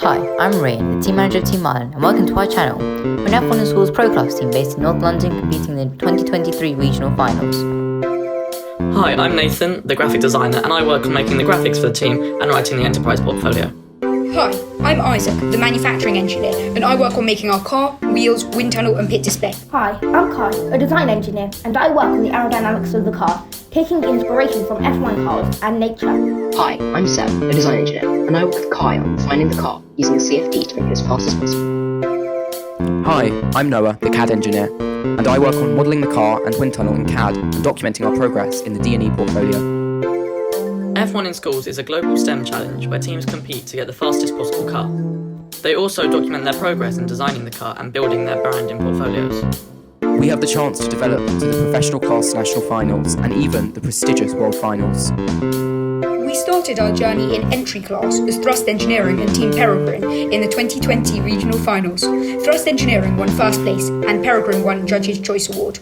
Hi, I'm Rain, the team manager of Team Marl1n, and welcome to our channel. We're an F1 School's Pro Class team based in North London competing in the 2023 regional finals. Hi, I'm Nathan, the graphic designer, and I work on making the graphics for the team and writing the enterprise portfolio. Hi, I'm Isaac, the manufacturing engineer, and I work on making our car, wheels, wind tunnel and pit display. Hi, I'm Kai, a design engineer, and I work on the aerodynamics of the car, taking inspiration from F1 cars and nature. Hi, I'm Seb, a design engineer, and I work with Kai on designing the car using a CFD to make it as fast as possible. Hi, I'm Noah, the CAD engineer, and I work on modelling the car and wind tunnel in CAD and documenting our progress in the D&E portfolio. F1 in Schools is a global STEM challenge where teams compete to get the fastest possible car. They also document their progress in designing the car and building their brand in portfolios. We have the chance to develop to the professional class national finals and even the prestigious world finals. We started our journey in entry class as Thrust Engineering and Team Peregrine in the 2020 regional finals. Thrust Engineering won first place and Peregrine won Judge's Choice Award.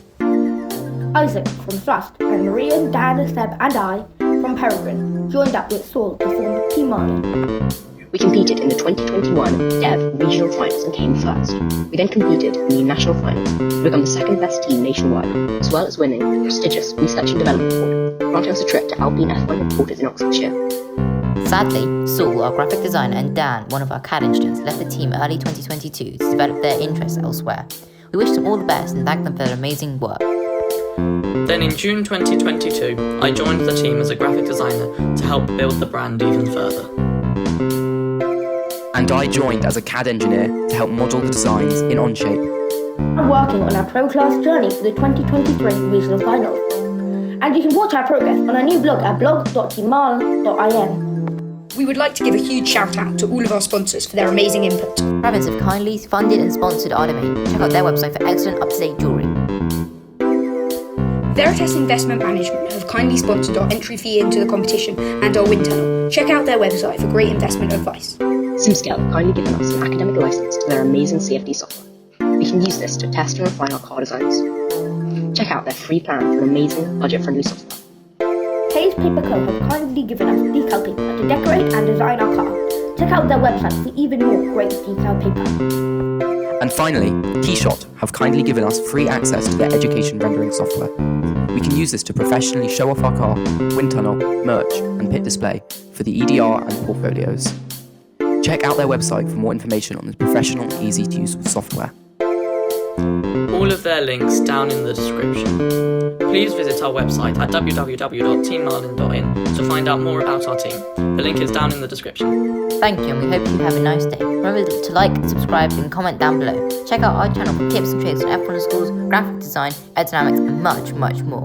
Isaac from Thrust and Maria, Dan, Seb and I from Peregrine joined up with Saul to form Team Marl1n. We competed in the 2021 Dev regional finals and came first. We then competed in the national finals to become the second best team nationwide, as well as winning the prestigious Research and Development Award, granting us a trip to Alpine F1 headquarters in Oxfordshire. Sadly, Saul, our graphic designer, and Dan, one of our CAD engineers, left the team early 2022 to develop their interests elsewhere. We wish them all the best and thank them for their amazing work. Then in June 2022, I joined the team as a graphic designer to help build the brand even further. And I joined as a CAD engineer to help model the designs in Onshape. I'm working on our pro class journey for the 2023 regional finals. And you can watch our progress on our new blog at blog.teammarl1n.in. We would like to give a huge shout out to all of our sponsors for their amazing input. Rabbits have kindly funded and sponsored our domain. Check out their website for excellent up-to-date jewellery. Veritas Investment Management have kindly sponsored our entry fee into the competition and our wind tunnel. Check out their website for great investment advice. SimScale have kindly given us an academic license to their amazing CFD software. We can use this to test and refine our car designs. Check out their free plan for amazing budget-friendly software. Hayes Paper Co. have kindly given us decal paper to decorate and design our car. Check out their website for even more great decal paper. And finally, Keyshot have kindly given us free access to their education rendering software. We can use this to professionally show off our car, wind tunnel, merch and pit display for the EDR and portfolios. Check out their website for more information on this professional, easy-to-use software. All of their links down in the description. Please visit our website at www.teammarl1n.in to find out more about our team. The link is down in the description. Thank you, and we hope you have a nice day. Remember to like, subscribe and comment down below. Check out our channel for tips and tricks on F1 Schools, graphic design, aerodynamics and much, much more.